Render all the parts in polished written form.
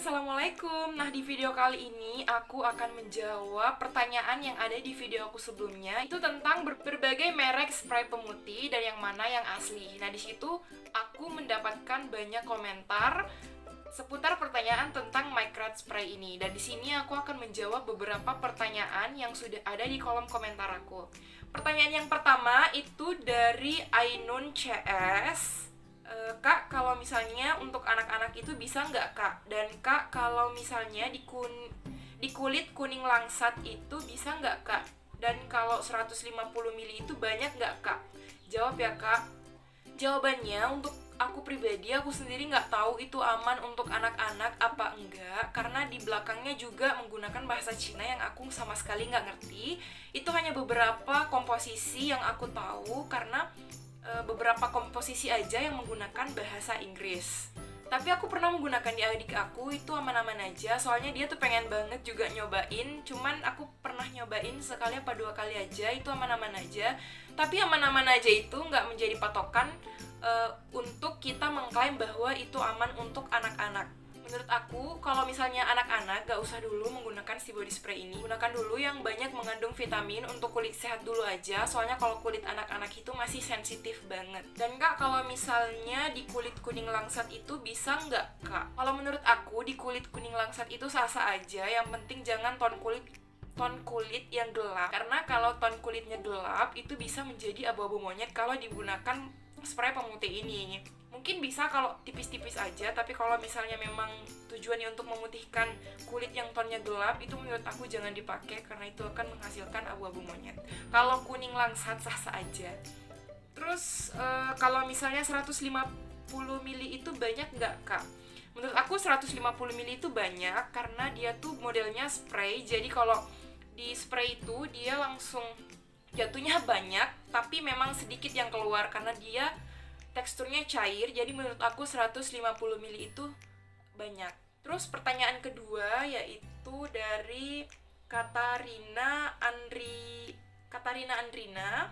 Assalamualaikum. Nah, di video kali ini aku akan menjawab pertanyaan yang ada di video aku sebelumnya. Itu tentang berbagai merek spray pemutih dan yang mana yang asli. Nah, di situ aku mendapatkan banyak komentar seputar pertanyaan tentang Micrad Spray ini. Dan di sini aku akan menjawab beberapa pertanyaan yang sudah ada di kolom komentar aku. Pertanyaan yang pertama itu dari Ainun CS. Kak, kalau misalnya untuk anak-anak itu bisa nggak, Kak? Dan Kak, kalau misalnya di kulit kuning langsat itu bisa nggak, Kak? Dan kalau 150 ml itu banyak nggak, Kak? Jawab ya, Kak. Jawabannya, untuk aku pribadi, aku sendiri nggak tahu itu aman untuk anak-anak apa enggak, karena di belakangnya juga menggunakan bahasa Cina yang aku sama sekali nggak ngerti. Itu hanya beberapa komposisi yang aku tahu, karena beberapa komposisi aja yang menggunakan bahasa Inggris. Tapi aku pernah menggunakan di adik aku, itu aman-aman aja. Soalnya dia tuh pengen banget juga nyobain. Cuman aku pernah nyobain sekali apa 2 kali aja, itu aman-aman aja. Tapi aman-aman aja itu nggak menjadi patokan untuk kita mengklaim bahwa itu aman untuk anak-anak. Menurut aku, kalau misalnya anak-anak, gak usah dulu menggunakan si body spray ini. Gunakan dulu yang banyak mengandung vitamin untuk kulit sehat dulu aja. Soalnya kalau kulit anak-anak itu masih sensitif banget. Dan Kak, kalau misalnya di kulit kuning langsat itu bisa nggak, Kak? Kalau menurut aku, di kulit kuning langsat itu sah-sah aja. Yang penting jangan ton kulit yang gelap. Karena kalau ton kulitnya gelap, itu bisa menjadi abu-abu monyet kalau digunakan spray pemutih ini. Mungkin bisa kalau tipis-tipis aja, tapi kalau misalnya memang tujuannya untuk memutihkan kulit yang tonnya gelap, itu menurut aku jangan dipakai karena itu akan menghasilkan abu-abu monyet. Kalau kuning langsat sah-sah aja. Terus kalau misalnya 150 ml itu banyak nggak, Kak? Menurut aku 150 ml itu banyak karena dia tuh modelnya spray. Jadi kalau di spray itu dia langsung jatuhnya banyak, tapi memang sedikit yang keluar karena dia teksturnya cair. Jadi menurut aku 150 ml itu banyak. Terus pertanyaan kedua yaitu dari Katarina Andrina.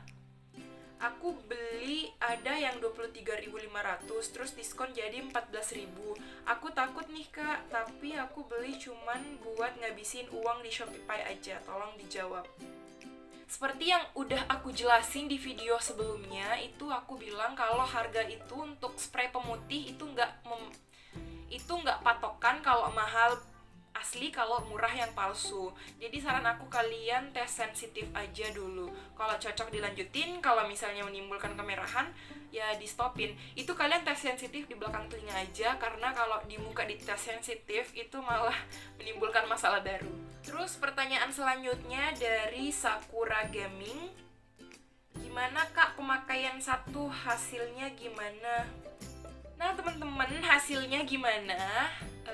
Aku beli ada yang 23.500, terus diskon jadi 14.000. Aku takut nih, Kak, tapi aku beli cuman buat ngabisin uang di Shopee aja. Tolong dijawab. Seperti yang udah aku jelasin di video sebelumnya, itu aku bilang kalau harga itu untuk spray pemutih itu nggak patokan kalau mahal asli, kalau murah yang palsu. Jadi saran aku kalian tes sensitif aja dulu. Kalau cocok dilanjutin, kalau misalnya menimbulkan kemerahan ya di stopin. Itu kalian tes sensitif di belakang telinga aja, karena kalau di muka di tes sensitif itu malah menimbulkan masalah baru. Terus pertanyaan selanjutnya dari Sakura Gaming. Gimana, Kak, pemakaian satu, hasilnya gimana? Nah, teman-teman, hasilnya gimana?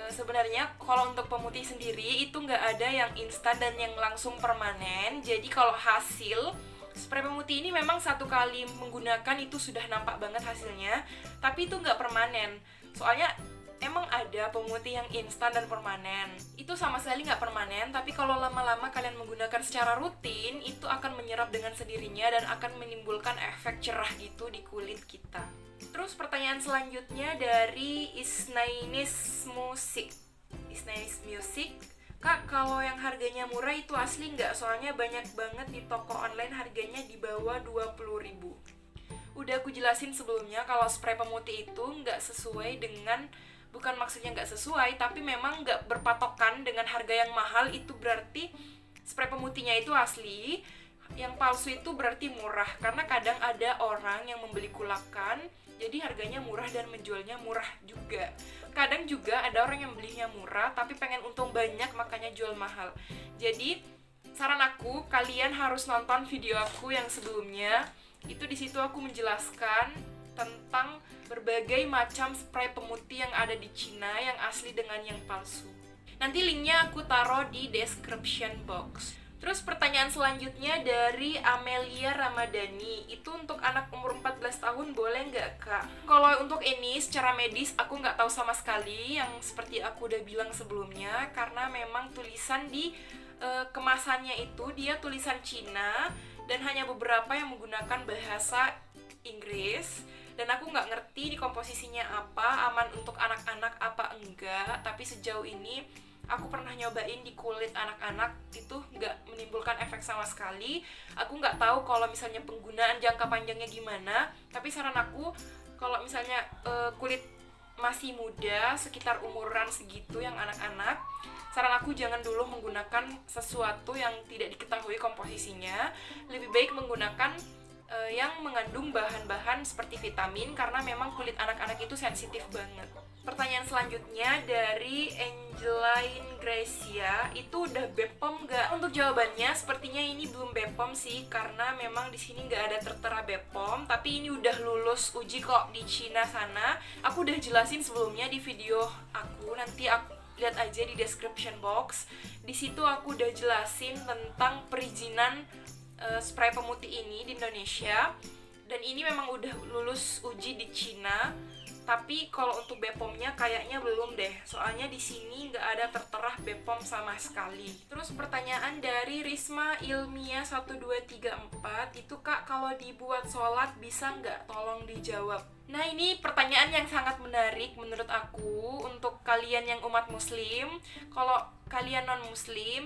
Sebenarnya kalau untuk pemutih sendiri itu nggak ada yang instan dan yang langsung permanen. Jadi kalau hasil spray pemutih ini memang satu kali menggunakan itu sudah nampak banget hasilnya, tapi itu nggak permanen. Soalnya emang ada pemutih yang instan dan permanen. Itu sama sekali nggak permanen, tapi kalau lama-lama kalian menggunakan secara rutin, itu akan menyerap dengan sendirinya dan akan menimbulkan efek cerah gitu di kulit kita. Terus pertanyaan selanjutnya dari Isnainis Music. Kak, kalau yang harganya murah itu asli nggak? Soalnya banyak banget di toko online harganya di bawah 20.000. Udah aku jelasin sebelumnya kalau spray pemutih itu nggak sesuai dengan, bukan maksudnya nggak sesuai, tapi memang nggak berpatokan dengan harga yang mahal. Itu berarti spray pemutihnya itu asli, yang palsu itu berarti murah. Karena kadang ada orang yang membeli kulakan, jadi harganya murah dan menjualnya murah juga. Kadang juga ada orang yang belinya murah tapi pengen untung banyak, makanya jual mahal. Jadi saran aku, kalian harus nonton video aku yang sebelumnya. Itu di situ aku menjelaskan tentang berbagai macam spray pemutih yang ada di Cina, yang asli dengan yang palsu. Nanti linknya aku taruh di description box. Terus pertanyaan selanjutnya dari Amelia Ramadhani. Itu untuk anak umur 14 tahun boleh nggak, Kak? Kalau untuk ini secara medis aku nggak tahu sama sekali, yang seperti aku udah bilang sebelumnya, karena memang tulisan di kemasannya itu dia tulisan Cina dan hanya beberapa yang menggunakan bahasa Inggris. dan aku nggak ngerti di komposisinya apa, aman untuk anak-anak apa enggak. Tapi sejauh ini aku pernah nyobain di kulit anak-anak, itu nggak menimbulkan efek sama sekali. Aku nggak tahu kalau misalnya penggunaan jangka panjangnya gimana, tapi saran aku kalau misalnya kulit masih muda, sekitar umuran segitu yang anak-anak, saran aku jangan dulu menggunakan sesuatu yang tidak diketahui komposisinya. Lebih baik menggunakan yang mengandung bahan-bahan seperti vitamin, karena memang kulit anak-anak itu sensitif banget. Pertanyaan selanjutnya dari Angeline Gracia, itu udah BPOM nggak? Untuk jawabannya sepertinya ini belum BPOM sih, karena memang di sini nggak ada tertera BPOM, tapi ini udah lulus uji kok di Cina sana. Aku udah jelasin sebelumnya di video aku, nanti aku lihat aja di description box. Di situ aku udah jelasin tentang perizinan spray pemutih ini di Indonesia, dan ini memang udah lulus uji di Cina. Tapi kalau untuk BPOM-nya kayaknya belum deh, soalnya di sini nggak ada tertera BPOM sama sekali. Terus pertanyaan dari Risma Ilmiah 1234, itu Kak, kalau dibuat sholat bisa nggak? Tolong dijawab. Nah, ini pertanyaan yang sangat menarik menurut aku untuk kalian yang umat muslim. Kalau kalian non-muslim,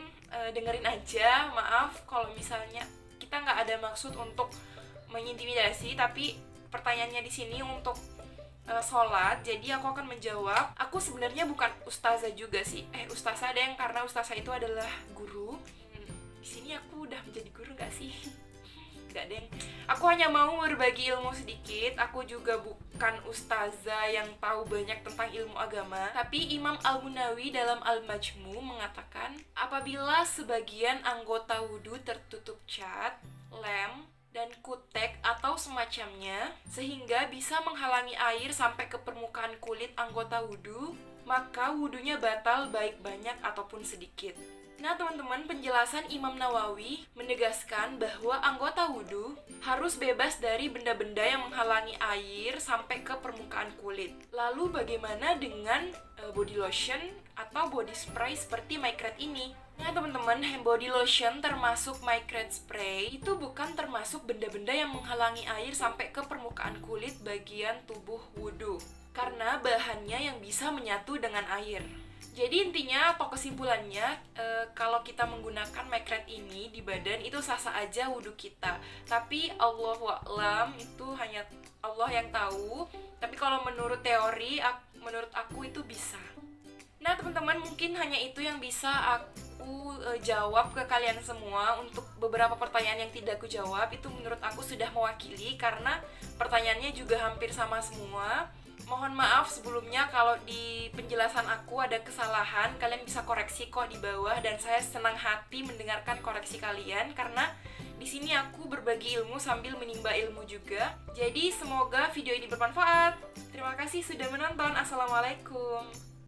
dengerin aja, maaf kalau misalnya kita nggak ada maksud untuk mengintimidasi, tapi pertanyaannya di sini untuk sholat, jadi aku akan menjawab. Aku sebenarnya bukan ustazah juga sih, ustazah ada yang, karena ustazah itu adalah guru. Di sini aku udah menjadi guru nggak sih? Nggak deng. Aku hanya mau berbagi ilmu sedikit. Aku juga bukan ustazah yang tahu banyak tentang ilmu agama. Tapi Imam Al-Munawi dalam Al-Majmu mengatakan, apabila sebagian anggota wudhu tertutup cat, lem, dan kutek atau semacamnya, sehingga bisa menghalangi air sampai ke permukaan kulit anggota wudhu, maka wudhunya batal baik banyak ataupun sedikit. Nah teman-teman, penjelasan Imam Nawawi menegaskan bahwa anggota wudhu harus bebas dari benda-benda yang menghalangi air sampai ke permukaan kulit. Lalu bagaimana dengan body lotion atau body spray seperti Micrate ini? Nah teman-teman, hand body lotion termasuk Micrate spray itu bukan termasuk benda-benda yang menghalangi air sampai ke permukaan kulit bagian tubuh wudhu, karena bahannya yang bisa menyatu dengan air. Jadi intinya atau kesimpulannya, kalau kita menggunakan Micrate ini di badan itu sah-sah aja wudhu kita. Tapi Allahu a'lam, itu hanya Allah yang tahu. Tapi kalau menurut teori, menurut aku itu bisa. Nah teman-teman, mungkin hanya itu yang bisa aku jawab ke kalian semua. Untuk beberapa pertanyaan yang tidak aku jawab, itu menurut aku sudah mewakili, karena pertanyaannya juga hampir sama semua. Mohon maaf sebelumnya kalau di penjelasan aku ada kesalahan, kalian bisa koreksi kok di bawah, dan saya senang hati mendengarkan koreksi kalian, karena di sini aku berbagi ilmu sambil menimba ilmu juga. Jadi semoga video ini bermanfaat. Terima kasih sudah menonton. Assalamualaikum.